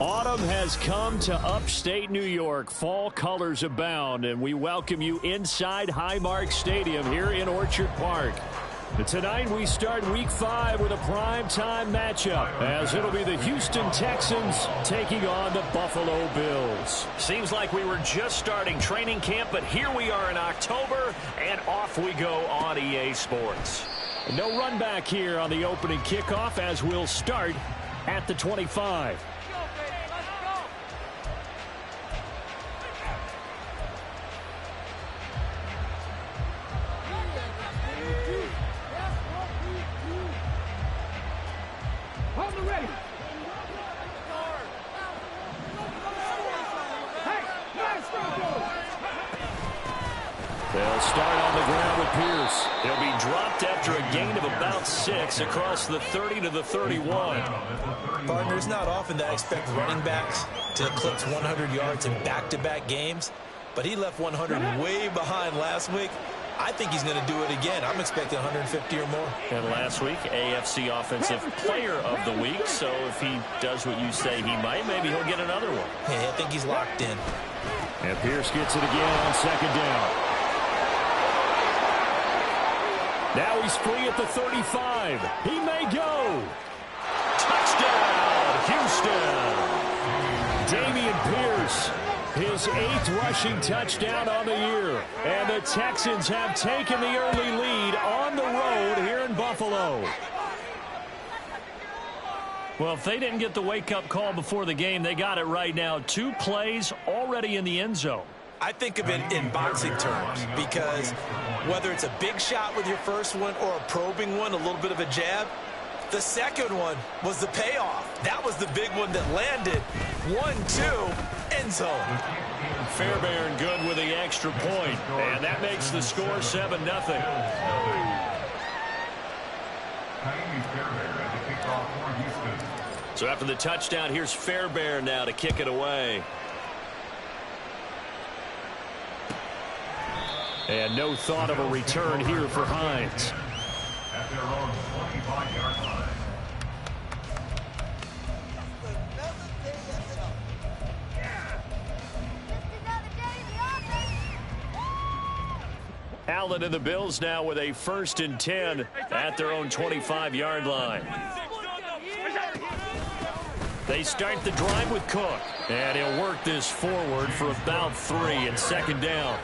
Autumn has come to upstate New York. Fall colors abound, and we welcome you inside Highmark Stadium here in Orchard Park. Tonight we start Week 5 with a primetime matchup, as it'll be the Houston Texans taking on the Buffalo Bills. Seems like we were just starting training camp, but here we are in October, and off we go on EA Sports. No run back here on the opening kickoff, as we'll start at the 25. They'll start on the ground with Pierce. He'll be dropped after a gain of about 6 across the 30 to the 31. Partner, it's not often that I expect running backs to eclipse 100 yards in back-to-back games, but he left 100 way behind last week. I think he's going to do it again. I'm expecting 150 or more. And last week, AFC Offensive Player of the Week, so if he does what you say he might, maybe he'll get another one. Hey, I think he's locked in. And Pierce gets it again on second down. Now he's free at the 35. He may go. Touchdown, Houston. Dameon Pierce, his 8th rushing touchdown on the year. And the Texans have taken the early lead on the road here in Buffalo. Well, if they didn't get the wake-up call before the game, they got it right now. 2 plays already in the end zone. I think of it in boxing terms, because whether it's a big shot with your first one or a probing one, a little bit of a jab, the second one was the payoff. That was the big one that landed. 1-2, end zone. Fairbairn good with the extra point, and that makes the score 7-0. So after the touchdown, here's Fairbairn now to kick it away. And no thought of a return here for Hines. At their own 25-yard line. Allen and the Bills now with a 1st and 10 at their own 25-yard line. They start the drive with Cook, and he'll work this forward for about 3 and second down.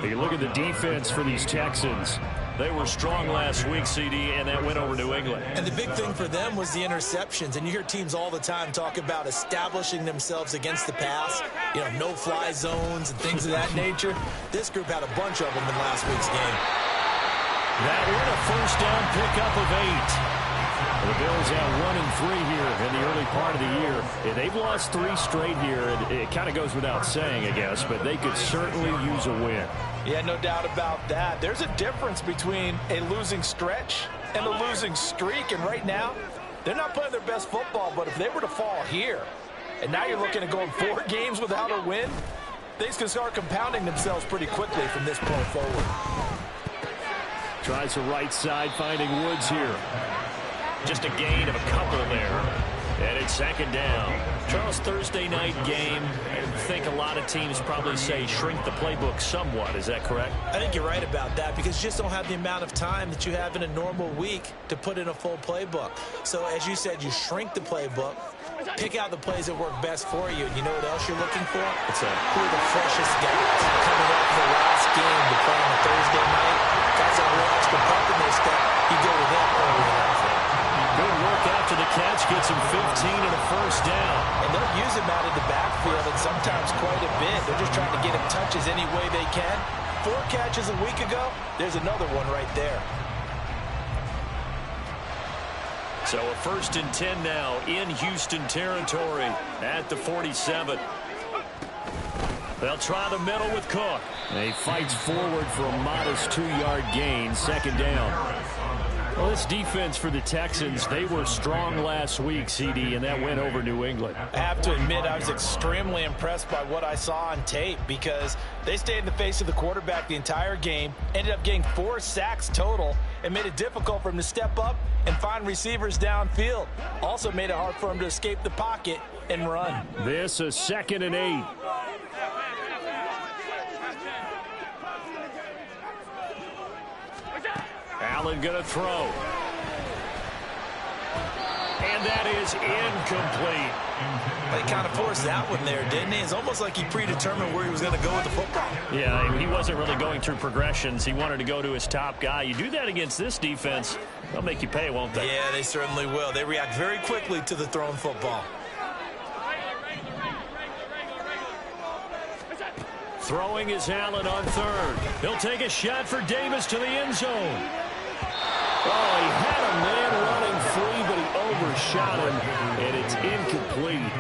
Hey, look at the defense for these Texans. They were strong last week, CD, and that went over New England. And the big thing for them was the interceptions. And you hear teams all the time talk about establishing themselves against the pass, you know, no-fly zones and things of that nature. This group had a bunch of them in last week's game. That win a 1st down pickup of 8. The Bills have 1 and 3 here in the early part of the year. Yeah, they've lost 3 straight here. It kind of goes without saying, I guess, but they could certainly use a win. Yeah, no doubt about that. There's a difference between a losing stretch and a losing streak, and right now, they're not playing their best football, but if they were to fall here, and now you're looking at going 4 games without a win, things can start compounding themselves pretty quickly from this point forward. Tries the right side, finding Woods here. Just a gain of a couple there. And it's second down. Charles, Thursday night game, I think a lot of teams probably say shrink the playbook somewhat. Is that correct? I think you're right about that, because you just don't have the amount of time that you have in a normal week to put in a full playbook. So as you said, you shrink the playbook, pick out the plays that work best for you. And you know what else you're looking for? It's who are the freshest guys coming up for the last game to play on a Thursday night. Guys that are extra pump in their step, you go to them early in the good work after the catch, gets him 15 and a 1st down. And they'll use him out of the backfield, and sometimes quite a bit. They're just trying to get him touches any way they can. 4 catches a week ago, there's another one right there. So a 1st and 10 now in Houston territory at the 47. They'll try the middle with Cook. And he fights forward for a modest 2-yard gain, second down. Well, this defense for the Texans, they were strong last week, CD, and that went over New England. I have to admit, I was extremely impressed by what I saw on tape because they stayed in the face of the quarterback the entire game, ended up getting 4 sacks total, and made it difficult for him to step up and find receivers downfield. Also made it hard for him to escape the pocket and run. This is 2nd and 8. Allen going to throw. And that is incomplete. He kind of forced that one there, didn't he? It's almost like he predetermined where he was going to go with the football. Yeah, he wasn't really going through progressions. He wanted to go to his top guy. You do that against this defense, they'll make you pay, won't they? Yeah, they certainly will. They react very quickly to the thrown football. Throwing is Allen on 3rd. He'll take a shot for Davis to the end zone. Oh, he had a man running free, but he overshot him, and it's incomplete.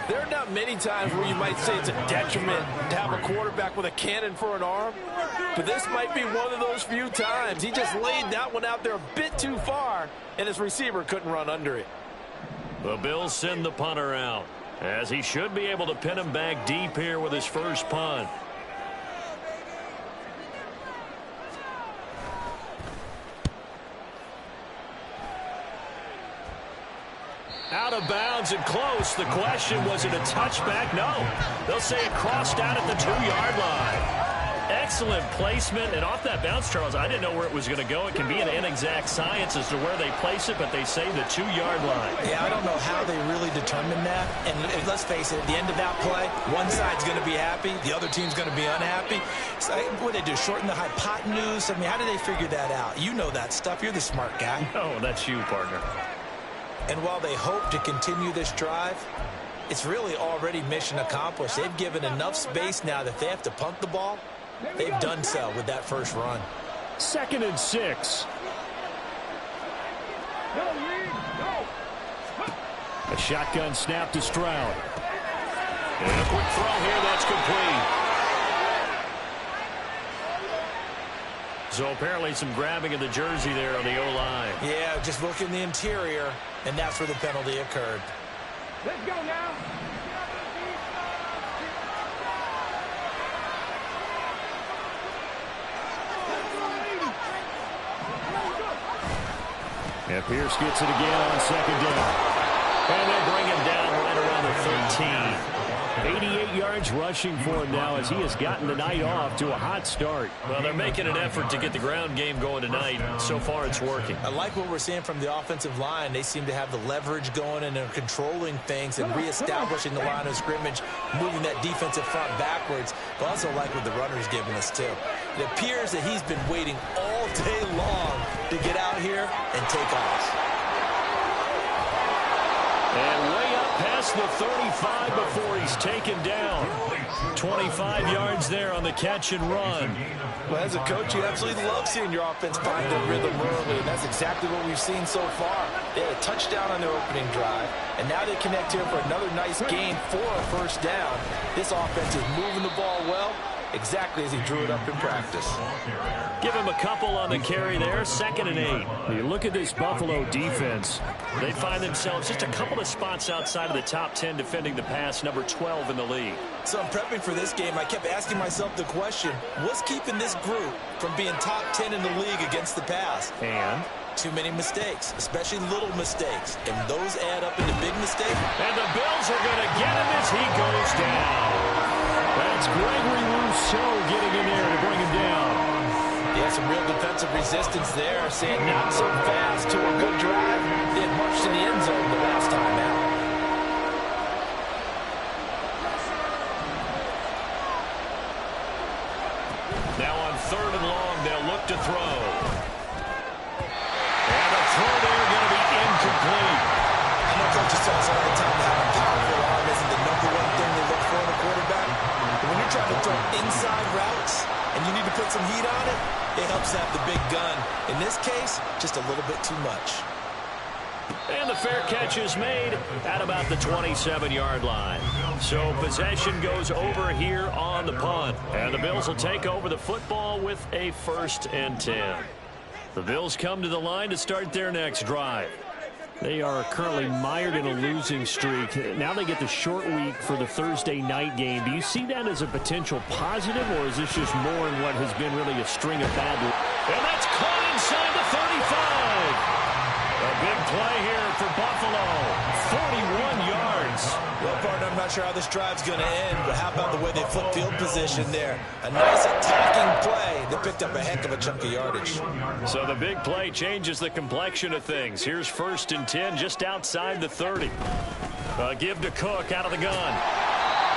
There are not many times where you might say it's a detriment to have a quarterback with a cannon for an arm, but this might be one of those few times. He just laid that one out there a bit too far, and his receiver couldn't run under it. The Bills send the punter out, as he should be able to pin him back deep here with his first punt. Out of bounds and close. The question, was it a touchback? No. They'll say it crossed out at the 2-yard line. Excellent placement, and off that bounce, Charles, I didn't know where it was going to go. It can be an inexact science as to where they place it, but they say the 2-yard line. Yeah, I don't know how they really determined that. And let's face it, at the end of that play, one side's going to be happy, the other team's going to be unhappy. So what they do, shorten the hypotenuse? I mean, how do they figure that out? You know that stuff. You're the smart guy. Oh, that's you, partner. And while they hope to continue this drive, it's really already mission accomplished. They've given enough space now that they have to punt the ball. They've done so with that first run. 2nd and 6. A shotgun snap to Stroud. And a quick throw here, that's complete. So apparently some grabbing of the jersey there on the O-line. Yeah, just look in the interior, and that's where the penalty occurred. Let's go now. And Pierce gets it again on 2nd down. And they'll bring him down right around the 13. 88 yards rushing for him now as he has gotten the night off to a hot start. Well, they're making an effort to get the ground game going tonight. So far, it's working. I like what we're seeing from the offensive line. They seem to have the leverage going, and they're controlling things and reestablishing the line of scrimmage, moving that defensive front backwards. But I also like what the runner's giving us, too. It appears that he's been waiting all day long to get out here and take off. And way up past the 35 before he's taken down. 25 yards there on the catch and run. Well, as a coach, you absolutely love seeing your offense find their rhythm early, and that's exactly what we've seen so far. They had a touchdown on their opening drive, and now they connect here for another nice gain for a first down. This offense is moving the ball well, exactly as he drew it up in practice. Give him a couple on the carry there, 2nd and 8. You look at this Buffalo defense. They find themselves just a couple of spots outside of the top 10 defending the pass, number 12 in the league. So I'm prepping for this game. I kept asking myself the question, what's keeping this group from being top 10 in the league against the pass? And too many mistakes, especially little mistakes. And those add up into big mistakes. And the Bills are going to get him as he goes down. That's Gregory Rousseau getting in there to bring him down. Yeah, some real defensive resistance there, saying not so fast to a good drive. They had marched in the end zone the last time out. Now on 3rd and long, they'll look to throw. And a throw there going to be incomplete. I know coaches tell us all the time that having a powerful arm isn't the #1 thing they look for in a quarterback. But when you're trying to throw inside routes and you need to put some heat on it, it helps have the big gun. In this case, just a little bit too much. And the fair catch is made at about the 27-yard line. So possession goes over here on the punt. And the Bills will take over the football with a 1st and 10. The Bills come to the line to start their next drive. They are currently mired in a losing streak. Now they get the short week for the Thursday night game. Do you see that as a potential positive, or is this just more in what has been really a string of bad luck? And that's caught inside the 35. A big play here for Buffalo. 41 yards. Well, partner, I'm not sure how this drive's going to end, but how about the way they flip field position there? A nice attacking play. They picked up a heck of a chunk of yardage. So the big play changes the complexion of things. Here's 1st and 10 just outside the 30. Give to Cook out of the gun.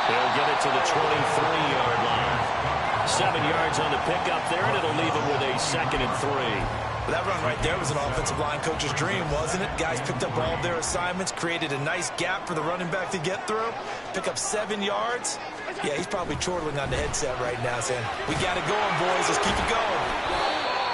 He'll get it to the 23-yard line. 7 yards on the pickup there, and it'll leave him with a 2nd and 3. That run right there was an offensive line coach's dream, wasn't it? Guys picked up all of their assignments, created a nice gap for the running back to get through, pick up 7 yards. Yeah, he's probably chortling on the headset right now saying, we got it going, boys. Let's keep it going.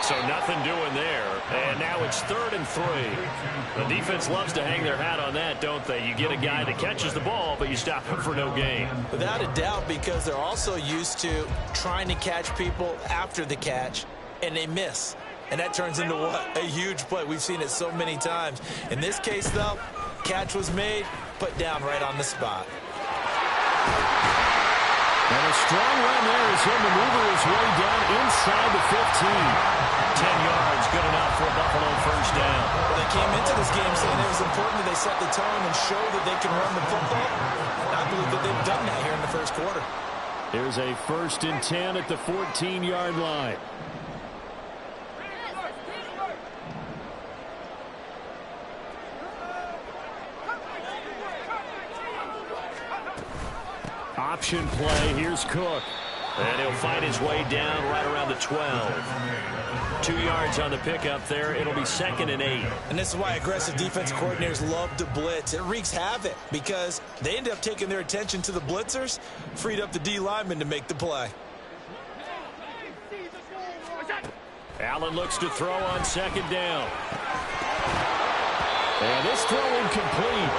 So nothing doing there. And now it's 3rd and 3. The defense loves to hang their hat on that, don't they? You get a guy that catches the ball, but you stop him for no gain. Without a doubt, because they're also used to trying to catch people after the catch, and they miss. And that turns into what? A huge play. We've seen it so many times. In this case, though, catch was made, put down right on the spot. And a strong run there as he'll maneuver his way down inside the 15. 10 yards, good enough for a Buffalo first down. Well, they came into this game saying it was important that they set the tone and show that they can run the football. And I believe that they've done that here in the first quarter. Here's a 1st and 10 at the 14-yard line. Option play. Here's Cook. And he'll find his way down right around the 12. 2 yards on the pickup there. It'll be 2nd and 8. And this is why aggressive defensive coordinators love to blitz. It wreaks havoc because they end up taking their attention to the blitzers, freed up the D lineman to make the play. Allen looks to throw on 2nd down. And this throw incomplete.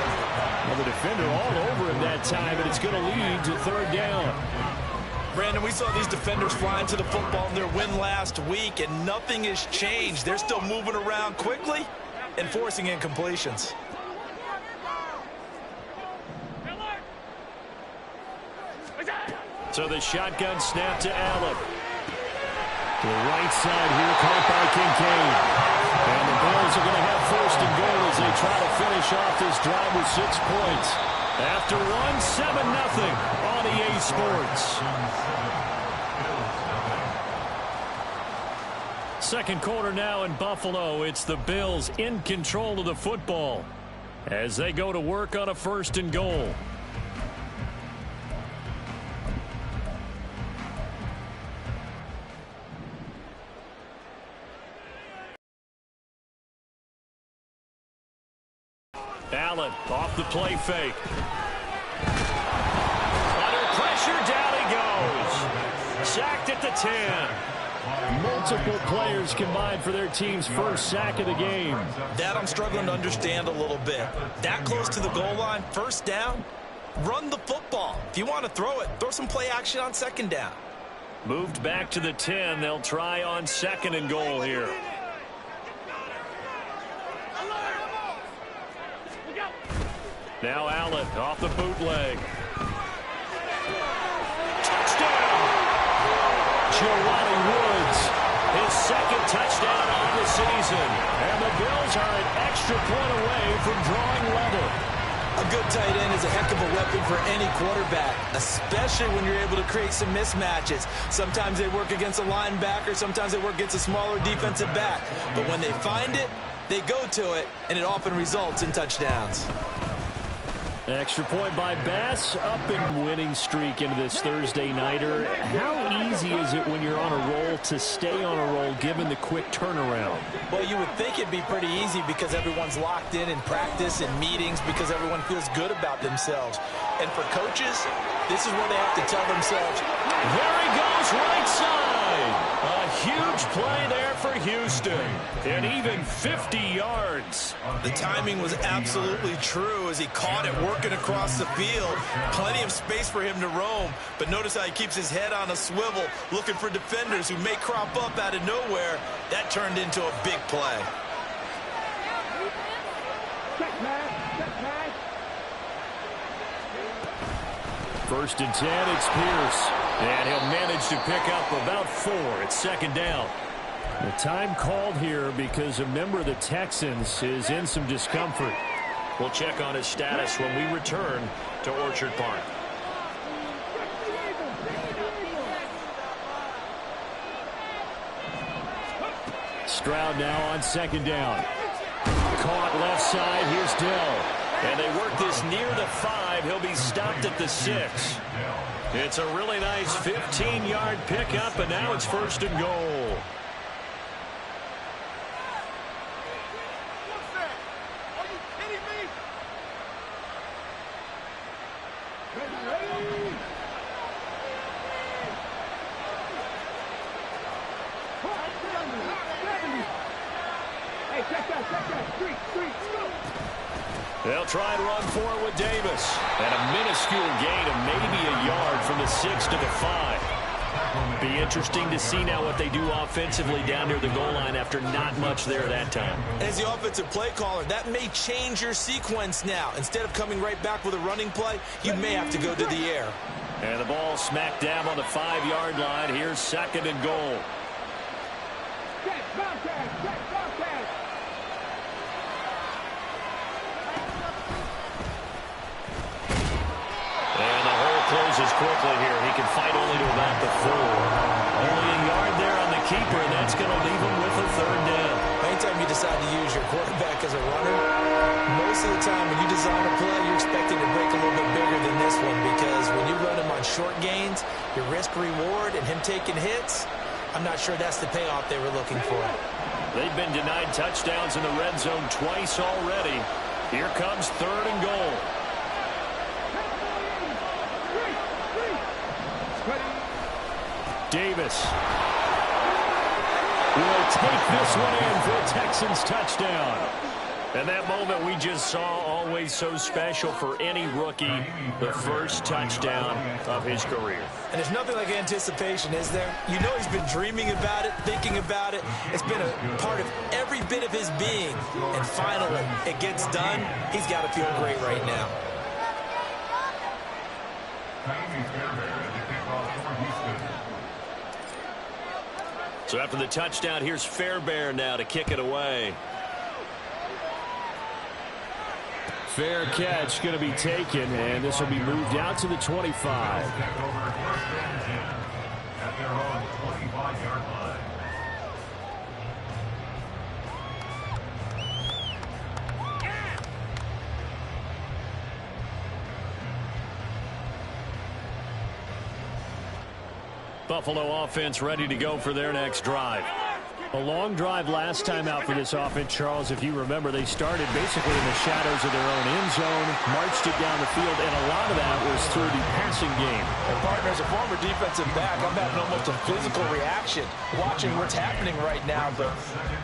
Well, the defender all over him that time, but it's going to lead to 3rd down. Brandon, we saw these defenders flying to the football in their win last week, and nothing has changed. They're still moving around quickly and forcing incompletions. So the shotgun snap to Allen. To the right side here, caught by Kincaid. And the Bills are going to have 1st and goal as they try to finish off this drive with 6 points. After one, 7-0 on EA Sports. Second quarter now in Buffalo. It's the Bills in control of the football as they go to work on a 1st and goal. Allen off the play fake. Under pressure, down he goes. Sacked at the 10. Multiple players combined for their team's first sack of the game. That I'm struggling to understand a little bit. That close to the goal line, 1st down, run the football. If you want to throw it, throw some play action on 2nd down. Moved back to the 10. They'll try on 2nd and goal here. Now Allen off the bootleg. Touchdown! Jelani Woods, his 2nd touchdown on the season. And the Bills are an extra point away from drawing level. A good tight end is a heck of a weapon for any quarterback, especially when you're able to create some mismatches. Sometimes they work against a linebacker, sometimes they work against a smaller defensive back. But when they find it, they go to it, and it often results in touchdowns. Extra point by Bass, up in winning streak into this Thursday nighter. How easy is it when you're on a roll to stay on a roll given the quick turnaround? Well, you would think it'd be pretty easy because everyone's locked in practice and meetings because everyone feels good about themselves. And for coaches, this is where they have to tell themselves, there he goes, right side. A huge play there for Houston. And even 50 yards. The timing was absolutely true as he caught it working across the field. Plenty of space for him to roam. But notice how he keeps his head on a swivel, looking for defenders who may crop up out of nowhere. That turned into a big play. First and 10, it's Pierce. And he'll manage to pick up about 4. It's second down. The time called here because a member of the Texans is in some discomfort. We'll check on his status when we return to Orchard Park. Stroud now on second down. Caught left side. Here's Dell. And they work this near the 5. He'll be stopped at the 6. It's a really nice 15-yard pickup, and now it's first and goal. They'll try and run for it with Davis. And a minuscule gain of maybe a yard from the 6 to the 5. Be interesting to see now what they do offensively down near the goal line after not much there that time. As the offensive play caller, that may change your sequence now. Instead of coming right back with a running play, you may have to go to the air. And the ball smack dab on the 5-yard line. Here's second and goal. Closes quickly here. He can fight only to about the 4. Only a yard there on the keeper, and that's going to leave him with a third down. Anytime you decide to use your quarterback as a runner, most of the time when you design a play, you're expecting to break a little bit bigger than this one because when you run him on short gains, your risk-reward and him taking hits, I'm not sure that's the payoff they were looking for. They've been denied touchdowns in the red zone twice already. Here comes third and goal. Davis will take this one in for a Texans touchdown. And that moment we just saw, always so special for any rookie, the first touchdown of his career. And there's nothing like anticipation, is there? You know he's been dreaming about it, thinking about it. It's been a part of every bit of his being. And finally, it gets done. He's got to feel great right now. So after the touchdown, here's Fairbairn now to kick it away. Fair catch going to be taken, and this will be moved out to the 25. At their own 25-yard line. Buffalo offense ready to go for their next drive. A long drive last time out for this offense, Charles. If you remember, they started basically in the shadows of their own end zone, marched it down the field, and a lot of that was through the passing game. And partner, as a former defensive back, I'm having almost a physical reaction watching what's happening right now. But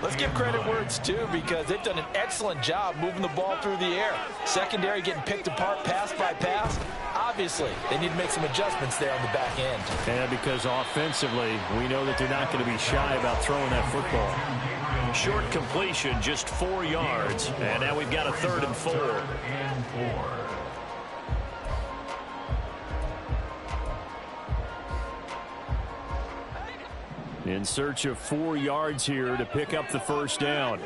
let's give credit where it's due because they've done an excellent job moving the ball through the air. Secondary getting picked apart pass by pass. Obviously, they need to make some adjustments there on the back end. And because offensively, we know that they're not going to be shy about throwing that football. Short completion, just 4 yards. And now we've got a 3rd and 4. In search of 4 yards here to pick up the first down.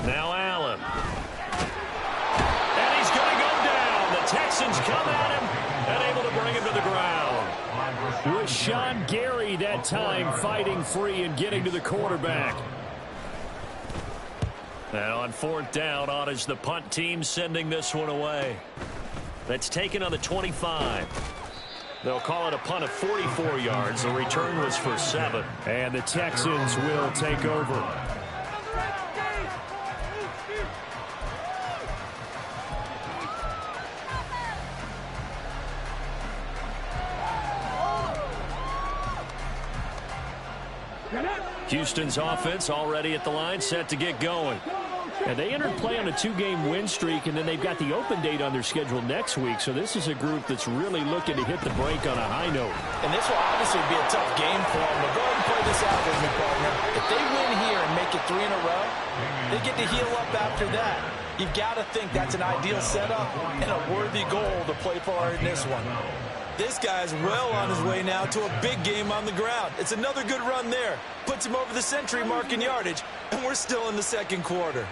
Now Allen. And he's going to go down. The Texans come at him and able to bring him to the ground. Rashawn Gary that time fighting free and getting to the quarterback. And on 4th down, on is the punt team sending this one away. That's taken on the 25. They'll call it a punt of 44 yards. The return was for 7. And the Texans will take over. Houston's offense already at the line, set to get going. And they entered play on a 2-game win streak, and then they've got the open date on their schedule next week. So this is a group that's really looking to hit the break on a high note. And this will obviously be a tough game for them. But go ahead and play this out with me, partner. If they win here and make it 3 in a row, they get to heal up after that. You've got to think that's an ideal setup and a worthy goal to play for in this one. This guy's well on his way now to a big game on the ground. It's another good run there. Puts him over the century mark in yardage, and we're still in the second quarter.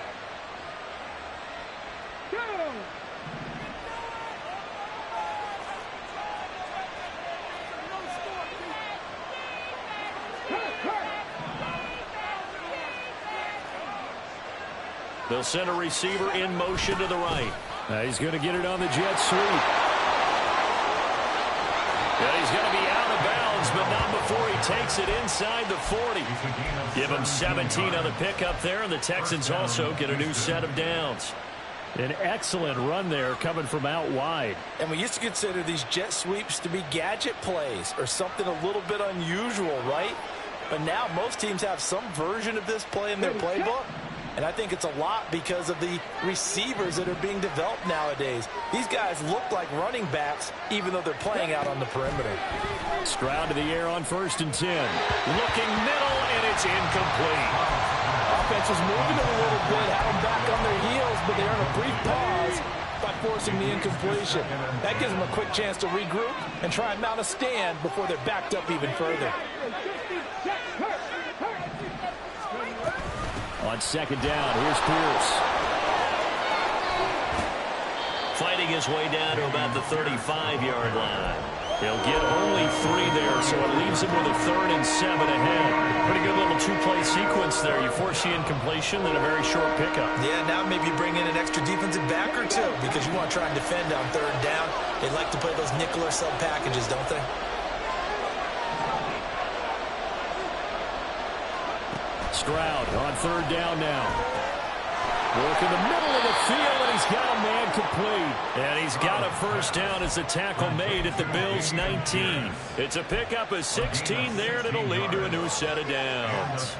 They'll send a receiver in motion to the right. He's going to get it on the jet sweep. Yeah, he's going to be out of bounds, but not before he takes it inside the 40. Give him 17 on the pickup there, and the Texans also get a new set of downs. An excellent run there coming from out wide. And we used to consider these jet sweeps to be gadget plays or something a little bit unusual, right? But now most teams have some version of this play in their playbook. And I think it's a lot because of the receivers that are being developed nowadays. These guys look like running backs, even though they're playing out on the perimeter. Stroud to the air on 1st and 10. Looking middle, and it's incomplete. Offense was moving it a little bit, had them back on their heels, but they earned a brief pause by forcing the incompletion. That gives them a quick chance to regroup and try and mount a stand before they're backed up even further. On 2nd down, here's Pierce. Fighting his way down to about the 35-yard line. He'll get only 3 there, so it leaves him with a 3rd and 7 ahead. Pretty good little 2-play sequence there. You force the incompletion, then a very short pickup. Yeah, now maybe bring in an extra defensive back or two because you want to try and defend on 3rd down. They like to play those nickel or sub packages, don't they? Stroud on 3rd down now. Work in the middle of the field, and he's got a man complete. And he's got a 1st down as a tackle made at the Bills' 19. It's a pickup of 16 there, and it'll lead to a new set of downs.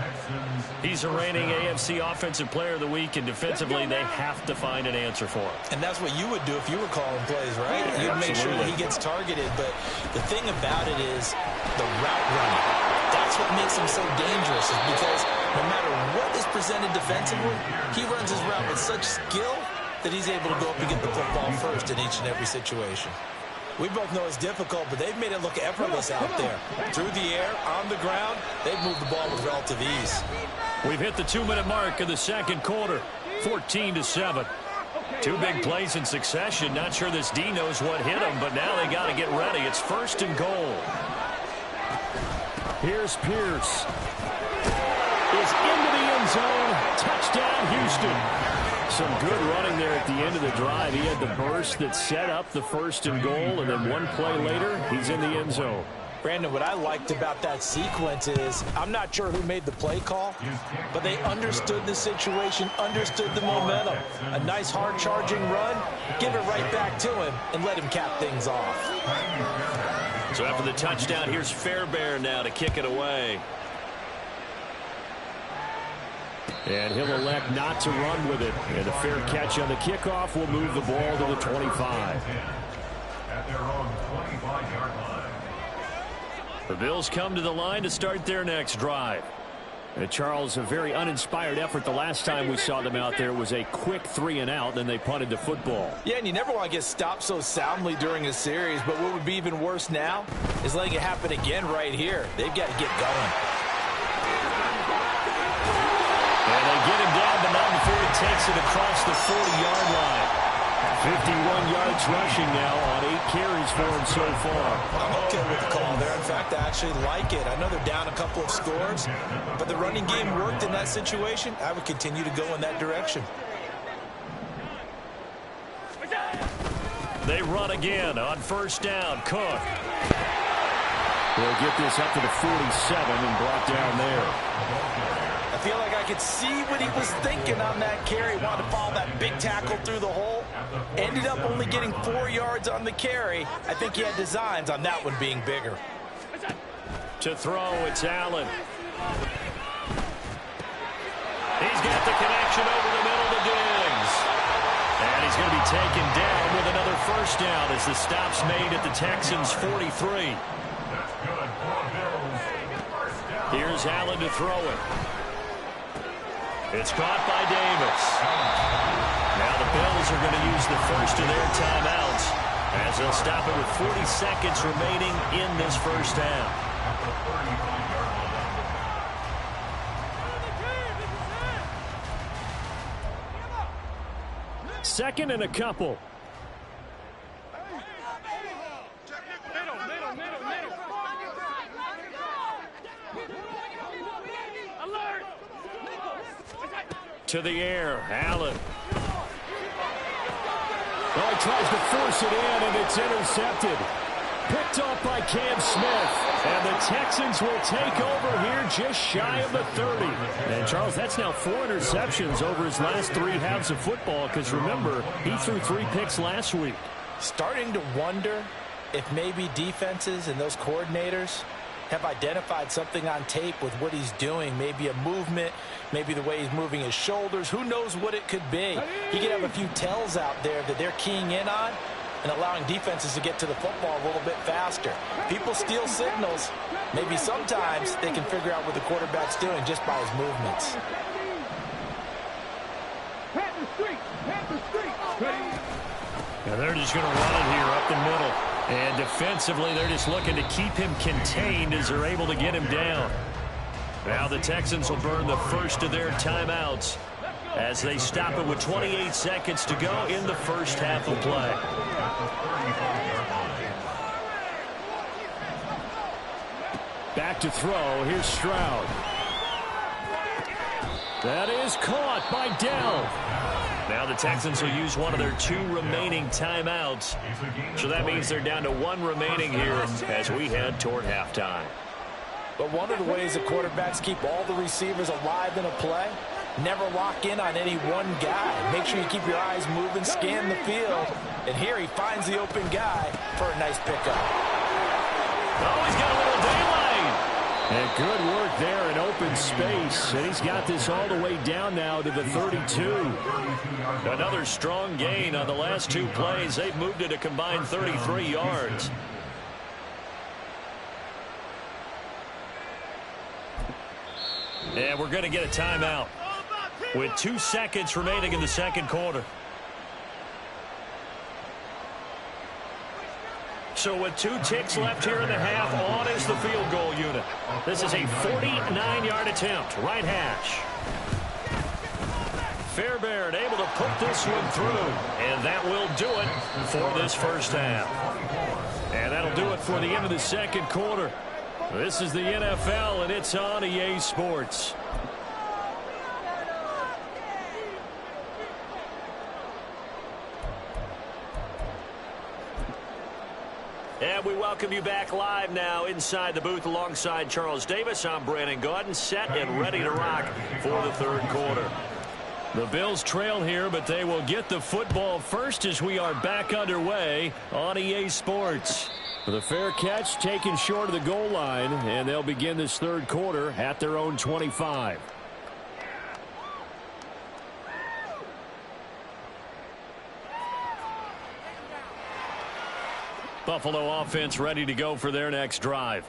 He's a reigning AFC Offensive Player of the Week, and defensively they have to find an answer for him. And that's what you would do if you were calling plays, right? You'd make sure that he gets targeted. But the thing about it is the route running. That's what makes him so dangerous, is because no matter what is presented defensively, he runs his route with such skill that he's able to go up and get the football first in each and every situation. We both know it's difficult, but they've made it look effortless out there. Through the air, on the ground, they've moved the ball with relative ease. We've hit the 2-minute mark in the 2nd quarter, 14-7. 2 big plays in succession. Not sure this D knows what hit him, but now they got to get ready. It's 1st and goal. Here's Pierce. Is into the end zone. Touchdown, Houston. Some good running there at the end of the drive. He had the burst that set up the 1st and goal, and then 1 play later, he's in the end zone. Brandon, what I liked about that sequence is I'm not sure who made the play call, but they understood the situation, understood the momentum. A nice hard-charging run, give it right back to him, and let him cap things off. So after the touchdown, here's Fairbairn now to kick it away. And he'll elect not to run with it. And a fair catch on the kickoff will move the ball to the 25. At their own 25-yard line. The Bills come to the line to start their next drive. And Charles, a very uninspired effort. The last time we saw them out there was a quick 3-and-out, then they punted the football. Yeah, and you never want to get stopped so soundly during a series, but what would be even worse now is letting it happen again right here. They've got to get going. And they get him down, but not before he takes it across the 40-yard line. 51 yards rushing now on 8 carries for him so far. I'm okay with the call there. In fact, I actually like it. I know they're down a couple of scores, but the running game worked in that situation. I would continue to go in that direction. They run again on 1st down. Cook. They'll get this up to the 47 and brought down there. I feel like I could see what he was thinking on that carry. Wanted to follow that big tackle through the hole. Ended up only getting 4 yards on the carry. I think he had designs on that one being bigger. To throw, it's Allen. taken down with another first down as the stop's made at the Texans' 43. Here's Allen to throw it. It's caught by Davis. Now the Bills are going to use the first of their timeouts as they'll stop it with 40 seconds remaining in this first half. Second and a couple. To the air, Allen. Oh, he tries to force it in, and it's intercepted. Picked off by Cam Smith. And the Texans will take over here just shy of the 30. And, Charles, that's now 4 interceptions over his last 3 halves of football, because, remember, he threw 3 picks last week. Starting to wonder if maybe defenses and those coordinators have identified something on tape with what he's doing. Maybe a movement, maybe the way he's moving his shoulders. Who knows what it could be? He could have a few tells out there that they're keying in on and allowing defenses to get to the football a little bit faster. People steal signals. Maybe sometimes they can figure out what the quarterback's doing just by his movements. Now they're just going to run it here up the middle. And defensively, they're just looking to keep him contained as they're able to get him down. Now the Texans will burn the first of their timeouts as they stop it with 28 seconds to go in the first half of play. Back to throw. Here's Stroud. That is caught by Dell. Now the Texans will use one of their 2 remaining timeouts. So that means they're down to 1 remaining here as we head toward halftime. But one of the ways the quarterbacks keep all the receivers alive in a play, never lock in on any one guy. Make sure you keep your eyes moving, scan the field. And here he finds the open guy for a nice pickup. Oh, he's got a little daylight. And good work there in open space. And he's got this all the way down now to the 32. Another strong gain on the last 2 plays. They've moved it a combined 33 yards. And we're going to get a timeout with 2 seconds remaining in the second quarter. So with 2 ticks left here in the half, on is the field goal unit. This is a 49-yard attempt, right hash. Fairbairn able to put this one through, and that will do it for this first half. And that'll do it for the end of the second quarter. This is the NFL, and it's on EA Sports. And we welcome you back live now inside the booth alongside Charles Davis. I'm Brandon Gaudin, set and ready to rock for the third quarter. The Bills trail here, but they will get the football first as we are back underway on EA Sports. The fair catch taken short of the goal line, and they'll begin this third quarter at their own 25. Buffalo offense ready to go for their next drive.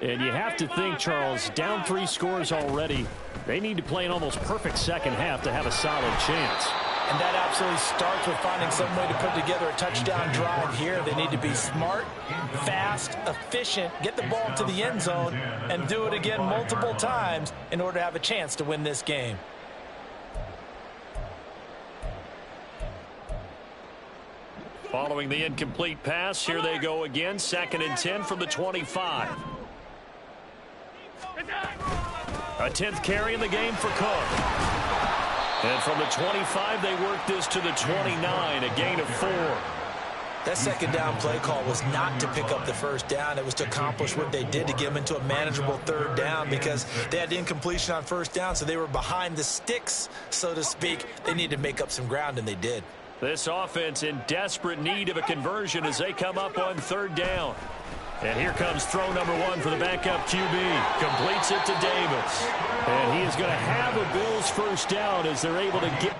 And you have to think, Charles, down 3 scores already. They need to play an almost perfect second half to have a solid chance. And that absolutely starts with finding some way to put together a touchdown drive here. They need to be smart, fast, efficient, get the ball to the end zone, and do it again multiple times in order to have a chance to win this game. Following the incomplete pass, here they go again. 2nd and 10 from the 25. A 10th carry in the game for Cook. And from the 25, they work this to the 29, a gain of 4. That second down play call was not to pick up the first down. It was to accomplish what they did to get them into a manageable third down because they had incompletion on first down, so they were behind the sticks, so to speak. They needed to make up some ground, and they did. This offense in desperate need of a conversion as they come up on third down. And here comes throw number 1 for the backup QB. Completes it to Davis. And he is going to have a Bills first down as they're able to get...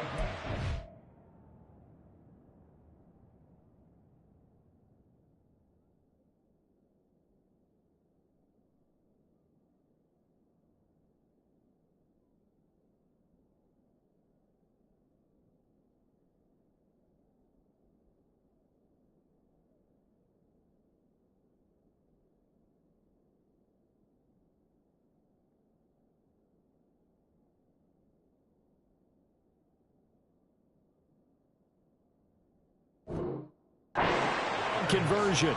conversion.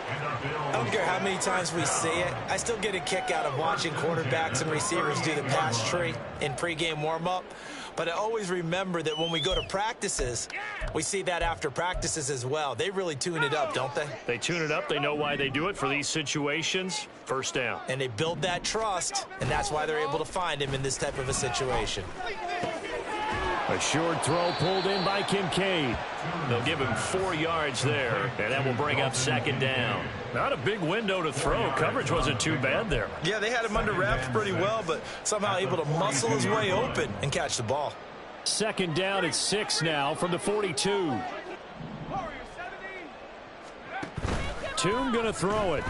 I don't care how many times we see it. I still get a kick out of watching quarterbacks and receivers do the pass tree in pregame warm-up. But I always remember that when we go to practices, we see that after practices as well. They really tune it up, don't they? They tune it up. They know why they do it for these situations. First down. And they build that trust, and that's why they're able to find him in this type of a situation. A short throw pulled in by Kincaid. They'll give him 4 yards there, and that will bring up second down. Not a big window to throw. Coverage wasn't too bad there. Yeah, they had him under wraps pretty well, but somehow able to muscle his way open and catch the ball. Second down at 6 now from the 42. Tune going to throw it.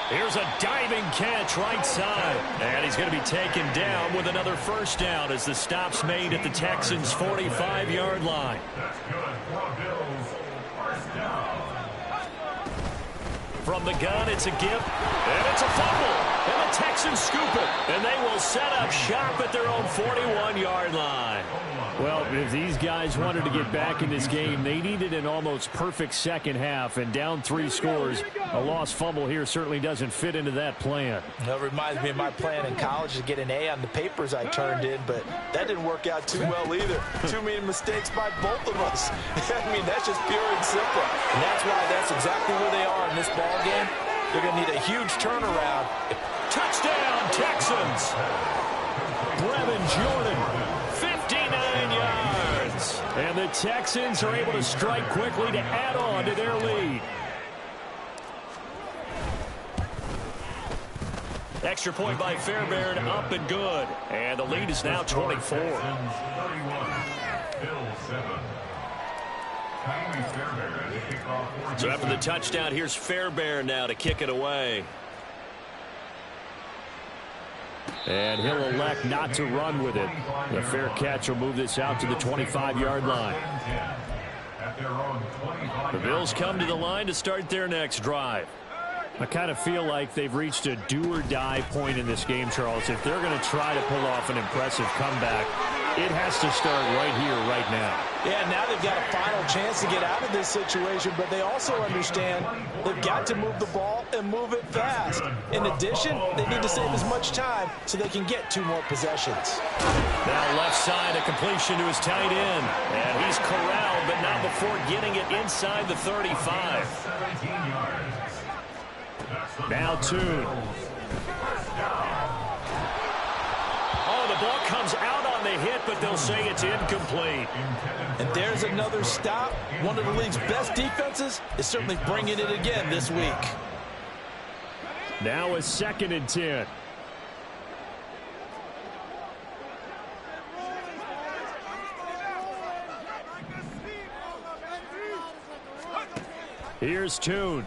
Here's a diving catch right side. And he's going to be taken down with another first down as the stop's made at the Texans' 45-yard line. From the gun, it's a give, and it's a fumble. And the Texans scoop it, and they will set up shop at their own 41-yard line. Well, if these guys wanted to get back in this game, they needed an almost perfect second half, and down 3 scores. A lost fumble here certainly doesn't fit into that plan. That reminds me of my plan in college to get an A on the papers I turned in, but that didn't work out too well either. Too many mistakes by both of us. I mean, that's just pure and simple. And that's why that's exactly where they are in this ball game. They're going to need a huge turnaround. Touchdown, Texans! Brevin Jordan, 59 yards. And the Texans are able to strike quickly to add on to their lead. Extra point by Fairbairn, up and good. And the lead is now 24. So after the touchdown, here's Fairbairn now to kick it away. And he'll elect not to run with it. The fair catch will move this out to the 25-yard line. The Bills come to the line to start their next drive. I kind of feel like they've reached a do-or-die point in this game, Charles. If they're going to try to pull off an impressive comeback, it has to start right here, right now. Yeah, now they've got a final chance to get out of this situation, but they also understand they've got to move the ball and move it fast. In addition, they need to save as much time so they can get 2 more possessions. Now left side, a completion to his tight end. And he's corralled, but not before getting it inside the 35. Now Tune. Oh, the ball comes out on the hit, but they'll say it's incomplete. And there's another stop. One of the league's best defenses is certainly bringing it again this week. Now a 2nd and 10. Here's Tune.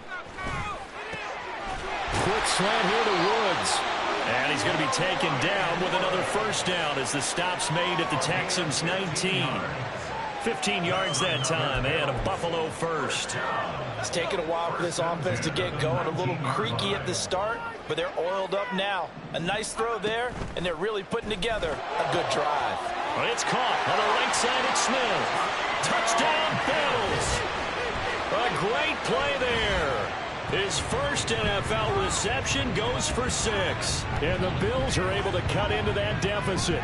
Quick slant here to Woods. And he's going to be taken down with another first down as the stop's made at the Texans' 19. 15 yards that time, and a Buffalo first. It's taken a while for this offense to get going. A little creaky at the start, but they're oiled up now. A nice throw there, and they're really putting together a good drive. Well, it's caught on the right side at Smith. Touchdown, Bills. A great play there. His first NFL reception goes for 6. And the Bills are able to cut into that deficit.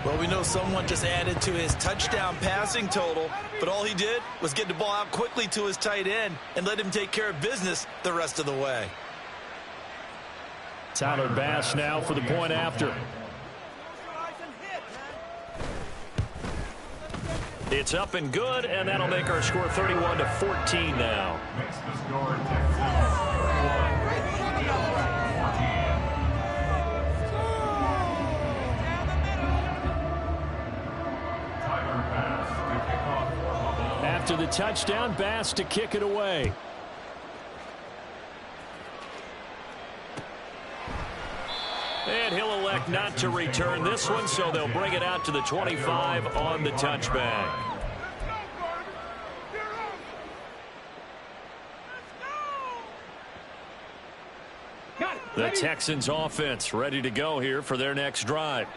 Well, we know someone just added to his touchdown passing total, but all he did was get the ball out quickly to his tight end and let him take care of business the rest of the way. Tyler Bass now for the point after. It's up and good, and that'll make our score 31-14 now. After the touchdown, Bass to kick it away. And he'll elect not to return this one, so they'll bring it out to the 25 on the touchback. The Texans offense ready to go here for their next drive.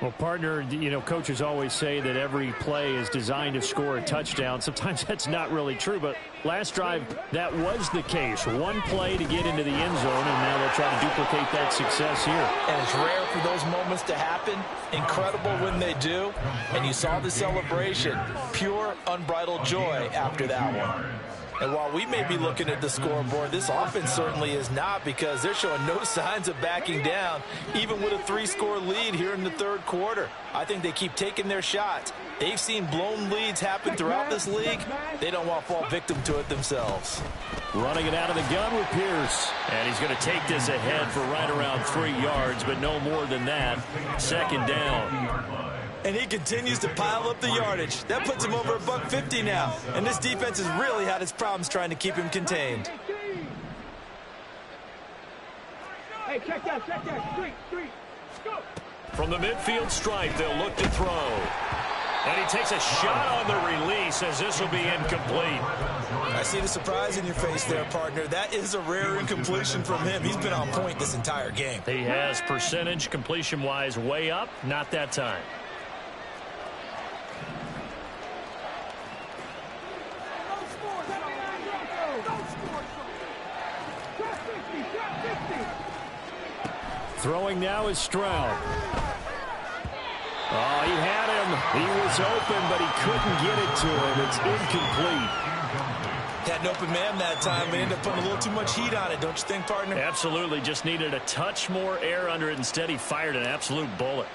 Well, partner, you know, coaches always say that every play is designed to score a touchdown. Sometimes that's not really true, but last drive, that was the case. One play to get into the end zone, and now they'll try to duplicate that success here. And it's rare for those moments to happen. Incredible when they do. And you saw the celebration. Pure, unbridled joy after that one. And while we may be looking at the scoreboard, this offense certainly is not, because they're showing no signs of backing down, even with a 3-score lead here in the third quarter. I think they keep taking their shots. They've seen blown leads happen throughout this league. They don't want to fall victim to it themselves. Running it out of the gun with Pierce. And he's going to take this ahead for right around 3 yards, but no more than that. Second down. And he continues to pile up the yardage. That puts him over $150 now. And this defense has really had its problems trying to keep him contained. Hey, check that. Street. Go. From the midfield stripe, they'll look to throw. And he takes a shot on the release as this will be incomplete. I see the surprise in your face there, partner. That is a rare incompletion from him. He's been on point this entire game. He has percentage completion-wise way up, not that time. Throwing now is Stroud. Oh, he had him. He was open, but he couldn't get it to him. It's incomplete. Had an open man that time, but ended up putting a little too much heat on it, don't you think, partner? Absolutely. Just needed a touch more air under it. Instead, he fired an absolute bullet.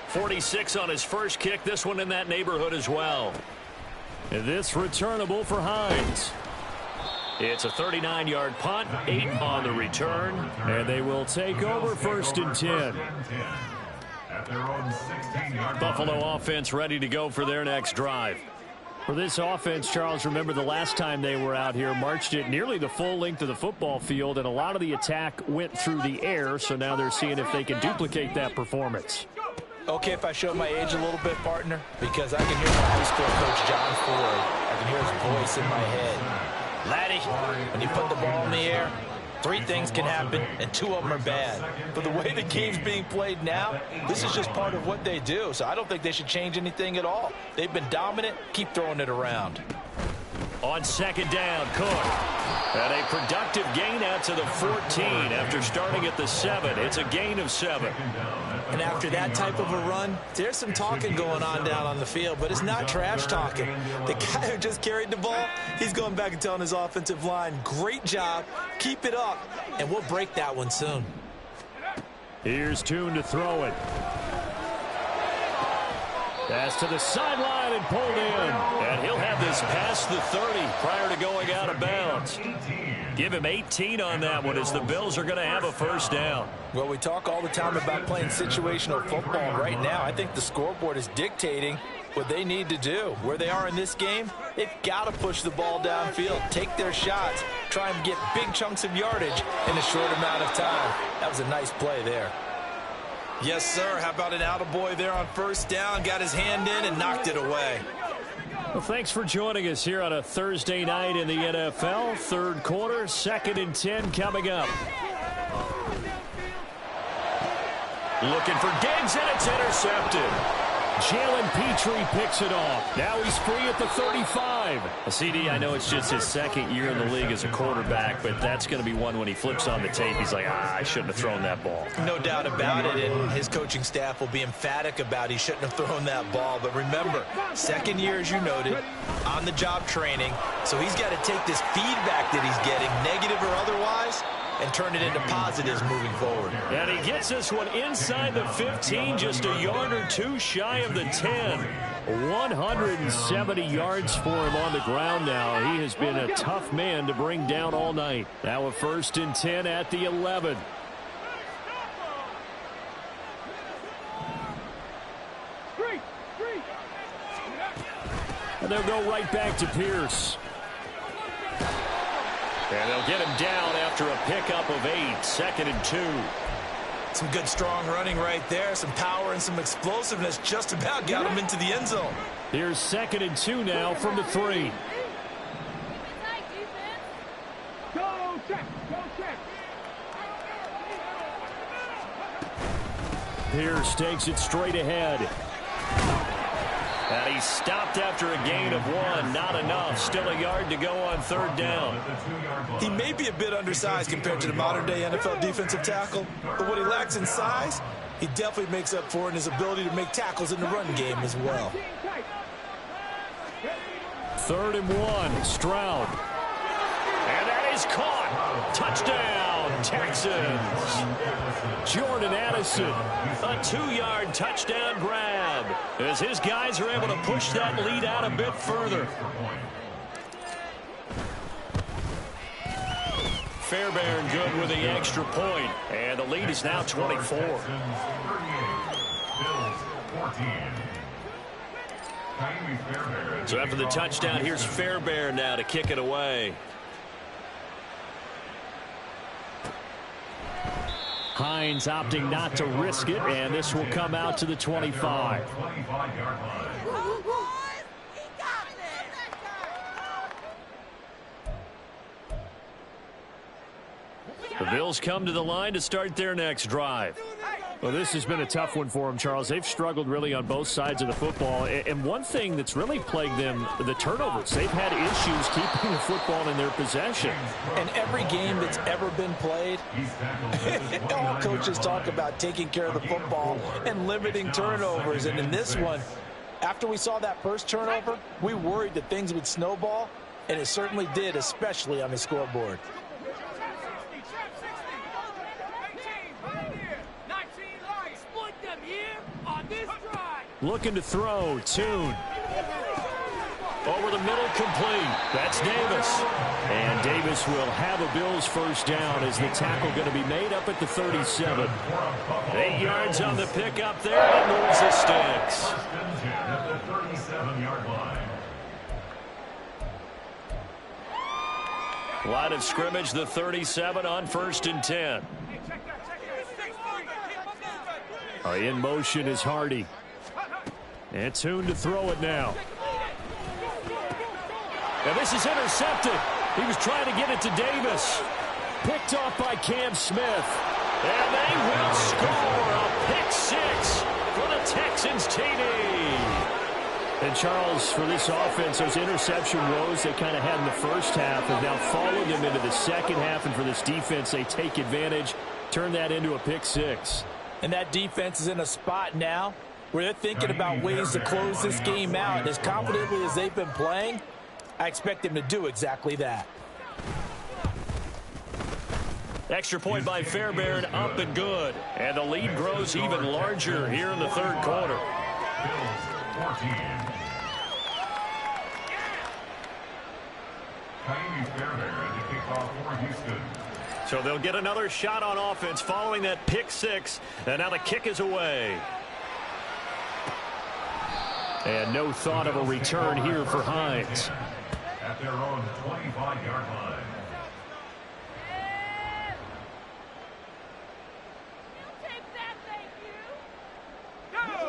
46 on his first kick. This one in that neighborhood as well. And this returnable for Hines. It's a 39-yard punt, 8 on the return. And they will take over 1st and 10. At their own 16-yard Buffalo offense ready to go for their next drive. For this offense, Charles, remember the last time they were out here, marched it nearly the full length of the football field, and a lot of the attack went through the air, so now they're seeing if they can duplicate that performance. Okay, if I show my age a little bit, partner, because I can hear my high school coach, John Ford. I can hear his voice in my head. Laddie, when you put the ball in the air, 3 things can happen, and 2 of them are bad. But the way the game's being played now, this is just part of what they do. So I don't think they should change anything at all. They've been dominant. Keep throwing it around. On second down, Cook. And a productive gain out to the 14 after starting at the 7. It's a gain of 7. And after that type of a run, there's some talking going on down on the field, but it's not trash talking. The guy who just carried the ball, he's going back and telling his offensive line, great job, keep it up, and we'll break that one soon. Here's Tune to throw it. Pass to the sideline and pulled in. And he'll have this past the 30 prior to going out of bounds. Give him 18 on that one as the Bills are going to have a first down. Well, we talk all the time about playing situational football. Right now, I think the scoreboard is dictating what they need to do. Where they are in this game, they've got to push the ball downfield, take their shots, try and get big chunks of yardage in a short amount of time. That was a nice play there. Yes, sir. How about an attaboy there on first down? Got his hand in and knocked it away. Well, thanks for joining us here on a Thursday night in the NFL. Third quarter, 2nd and 10 coming up. Looking for Diggs, and it's intercepted. Jalen Petrie picks it off. Now he's free at the 35. CD, I know it's just his 2nd year in the league as a quarterback, but that's going to be one when he flips on the tape. He's like, I shouldn't have thrown that ball. No doubt about it, and his coaching staff will be emphatic about he shouldn't have thrown that ball. But remember, 2nd year, as you noted, on-the-job training, so he's got to take this feedback that he's getting, negative or otherwise, and turn it into positives moving forward. And he gets this one inside the 15, just a yard or 2 shy of the 10. 170 yards for him on the ground now. He has been a tough man to bring down all night. Now a 1st and 10 at the 11. And they'll go right back to Pierce. And they'll get him down after a pickup of 8, 2nd and 2. Some good strong running right there, some power and some explosiveness just about got him into the end zone. Here's 2nd and 2 now from the 3. Pierce takes it straight ahead. And he stopped after a gain of 1. Not enough. Still a yard to go on 3rd down. He may be a bit undersized compared to the modern-day NFL defensive tackle, but what he lacks in size, he definitely makes up for in his ability to make tackles in the run game as well. 3rd and 1. Stroud. And that is caught. Touchdown, Texans. Jordan Addison. A 2-yard touchdown grab as his guys are able to push that lead out a bit further. Fairbairn good with the extra point, and the lead is now 24. So after the touchdown, here's Fairbairn now to kick it away. Hines opting not to risk it, and this will come out to the 25. The Bills come to the line to start their next drive. Well, this has been a tough one for them, Charles. They've struggled really on both sides of the football. And one thing that's really plagued them, the turnovers. They've had issues keeping the football in their possession. And every game that's ever been played, all coaches talk about taking care of the football and limiting turnovers. And in this one, after we saw that first turnover, we worried that things would snowball, and it certainly did, especially on the scoreboard. Looking to throw, Tune. Over the middle, complete. That's Davis. And Davis will have a Bills first down as the tackle going to be made up at the 37. 8 yards on the pickup there. It moves the sticks. Line of scrimmage, the 37 on 1st and 10. In motion is Hardy. And Tune to throw it now. And this is intercepted. He was trying to get it to Davis. Picked off by Cam Smith. And they will score a pick 6 for the Texans TD. And Charles, for this offense, those interception woes they kind of had in the first half have now followed them into the second half. And for this defense, they take advantage, turn that into a pick 6. And that defense is in a spot now where they're thinking about ways to close this game out. And as confidently as they've been playing, I expect them to do exactly that. Extra point by Fairbairn, up and good. And the lead grows even larger here in the 3rd quarter. So they'll get another shot on offense following that pick 6. And now the kick is away. And no thought of a return here for Hines. At their own 25-yard line.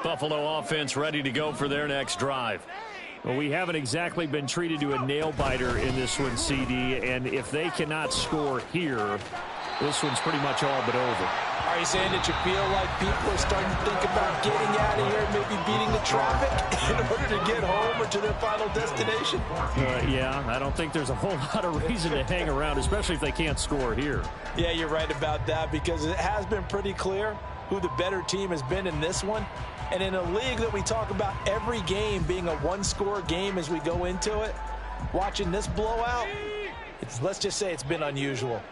Buffalo offense ready to go for their next drive. Well, we haven't exactly been treated to a nail-biter in this one, CD. And if they cannot score here, this one's pretty much all but over. Are you saying that you feel like people are starting to think about getting out of here and maybe beating the traffic in order to get home or to their final destination? Yeah, I don't think there's a whole lot of reason to hang around, especially if they can't score here. Yeah, you're right about that, because it has been pretty clear who the better team has been in this one. And in a league that we talk about every game being a one-score game as we go into it, watching this blowout, let's just say it's been unusual.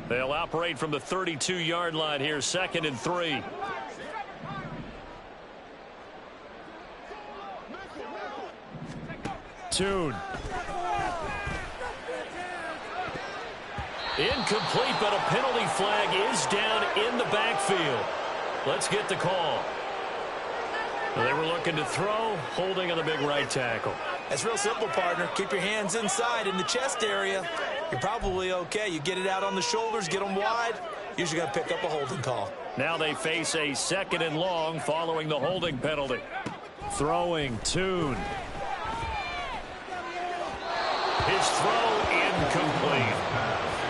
They'll operate from the 32-yard line here, 2nd and 3. Tune. Incomplete, but a penalty flag is down in the backfield. Let's get the call. They were looking to throw, holding on the big right tackle. That's real simple, partner. Keep your hands inside in the chest area. You're probably okay. You get it out on the shoulders, get them wide. Usually going to pick up a holding call. Now they face a 2nd and long following the holding penalty. Throwing, Tune. His throw incomplete.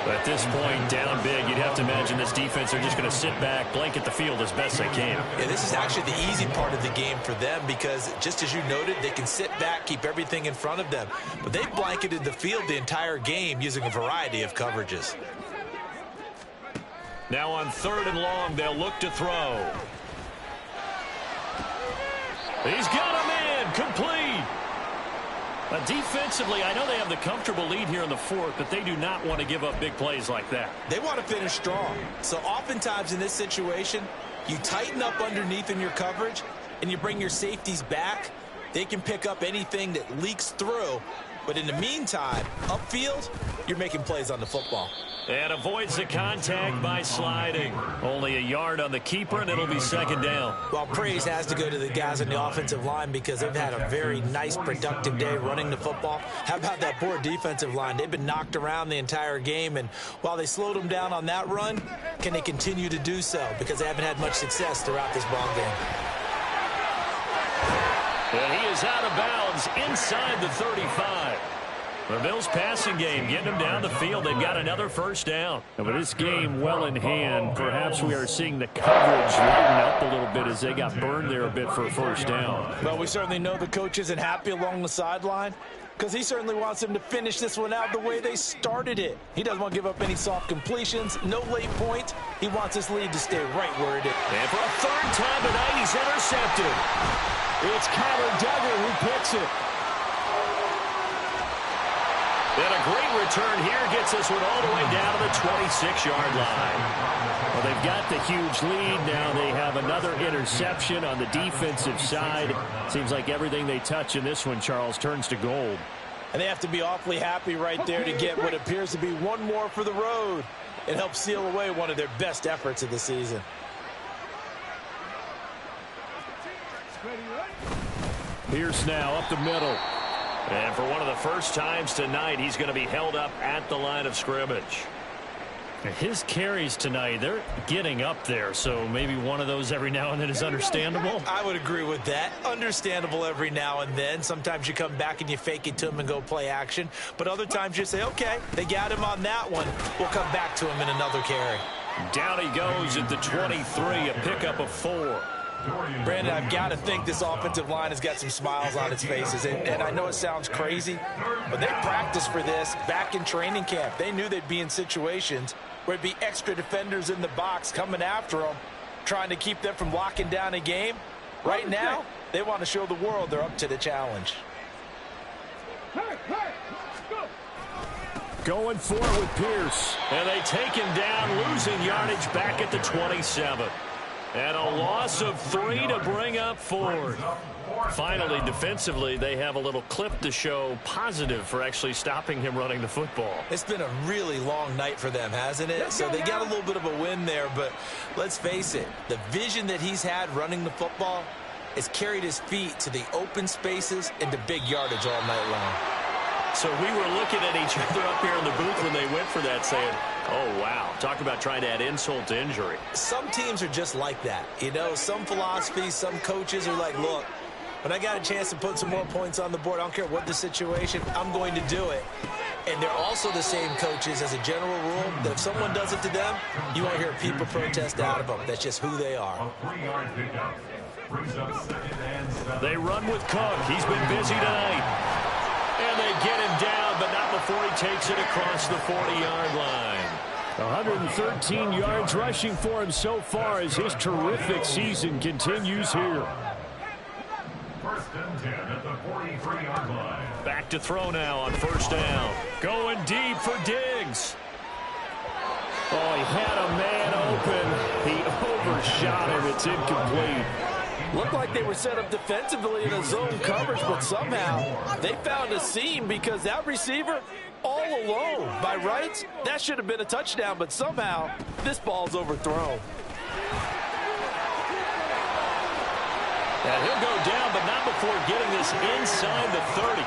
The At this point, down big, you'd have to imagine this defense are just going to sit back, blanket the field as best they can. Yeah, this is actually the easy part of the game for them because, just as you noted, they can sit back, keep everything in front of them. But they've blanketed the field the entire game using a variety of coverages. Now on 3rd and long, they'll look to throw. He's got him in, complete. Defensively, I know they have the comfortable lead here in the 4th, but they do not want to give up big plays like that. They want to finish strong. So oftentimes in this situation, you tighten up underneath in your coverage and you bring your safeties back. They can pick up anything that leaks through. But in the meantime, upfield, you're making plays on the football. And avoids the contact by sliding. Only a yard on the keeper, and it'll be 2nd down. Well, praise has to go to the guys on the offensive line because they've had a very nice, productive day running the football. How about that poor defensive line? They've been knocked around the entire game, and while they slowed them down on that run, can they continue to do so? Because they haven't had much success throughout this ball game. And he is out of bounds inside the 35. The Bills passing game getting them down the field. They've got another 1st down. And with this game well in hand, perhaps we are seeing the coverage lighten up a little bit as they got burned there a bit for a 1st down. Well, we certainly know the coach isn't happy along the sideline because he certainly wants them to finish this one out the way they started it. He doesn't want to give up any soft completions, no late points. He wants this lead to stay right where it is. And for a 3rd time tonight, he's intercepted. It's Connor Duggar who picks it. And a great return here gets this one all the way down to the 26-yard line. Well, they've got the huge lead. Now they have another interception on the defensive side. Seems like everything they touch in this one, Charles, turns to gold. And they have to be awfully happy right there to get what appears to be one more for the road. It helps seal away one of their best efforts of the season. Pierce now up the middle. And for one of the first times tonight, he's going to be held up at the line of scrimmage. His carries tonight, they're getting up there, so maybe one of those every now and then is understandable. I would agree with that. Understandable every now and then. Sometimes you come back and you fake it to him and go play action. But other times you say, okay, they got him on that one. We'll come back to him in another carry. Down he goes at the 23, a pickup of 4. Brandon, I've got to think this offensive line has got some smiles on its faces. And I know it sounds crazy, but they practiced for this back in training camp. They knew they'd be in situations where it'd be extra defenders in the box coming after them, trying to keep them from locking down a game. Right now, they want to show the world they're up to the challenge. Going for it with Pierce. And they take him down, losing yardage back at the 27. And a loss of 3 to bring up 4. Finally, defensively, they have a little clip to show positive for actually stopping him running the football. It's been a really long night for them, hasn't it? So they got a little bit of a win there, but let's face it, the vision that he's had running the football has carried his feet to the open spaces and to big yardage all night long. So we were looking at each other up here in the booth when they went for that saying, oh, wow, talk about trying to add insult to injury. Some teams are just like that. You know, some philosophies, some coaches are like, look, when I got a chance to put some more points on the board, I don't care what the situation, I'm going to do it. And they're also the same coaches as a general rule that if someone does it to them, you won't hear people protest out of them. That's just who they are. They run with Cook. He's been busy tonight. And they get him down, but not before he takes it across the 40-yard line. 113 yards rushing for him so far as his terrific season continues here. 1st and 10 at the 43-yard line. Back to throw now on 1st down. Going deep for Diggs. Oh, he had a man open. He overshot him. It's incomplete. Looked like they were set up defensively in a zone coverage, but somehow they found a seam because that receiver all alone. By rights, that should have been a touchdown, but somehow this ball's overthrown. And he'll go down, but not before getting this inside the 30.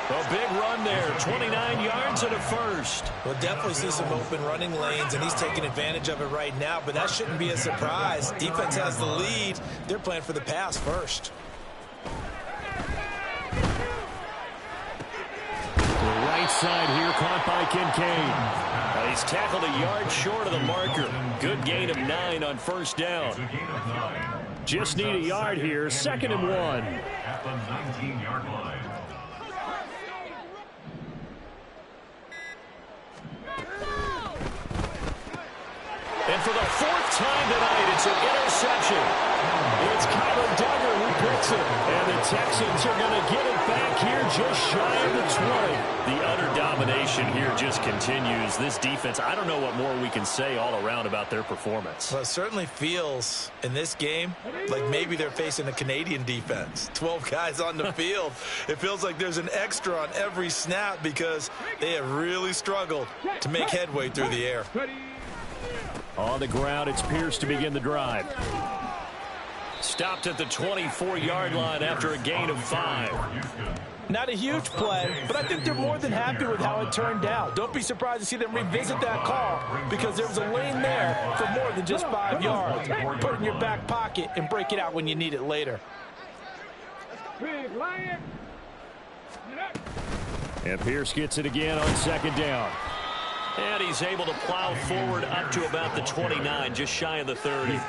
A big run there, 29 yards and a first. We'll definitely see some open running lanes, and he's taking advantage of it right now, but that shouldn't be a surprise. Defense has the lead. They're playing for the pass first. The right side here caught by Kincaid. He's tackled a yard short of the marker. Good gain of 9 on first down. Just need a yard here. 2nd and 1. At the 19-yard line. And for the 4th time tonight, it's an interception. It's Kyler Duggar who picks it. And the Texans are going to get it back here just shy of the 20. The utter domination here just continues. This defense, I don't know what more we can say all around about their performance. Well, it certainly feels in this game like maybe they're facing a Canadian defense. 12 guys on the field. It feels like there's an extra on every snap because they have really struggled to make headway through the air. On the ground, it's Pierce to begin the drive. Stopped at the 24-yard line after a gain of 5. Not a huge play, but I think they're more than happy with how it turned out. Don't be surprised to see them revisit that call because there was a lane there for more than just 5 yards. Put it in your back pocket and break it out when you need it later. And Pierce gets it again on 2nd down. And he's able to plow forward up to about the 29, just shy of the 30.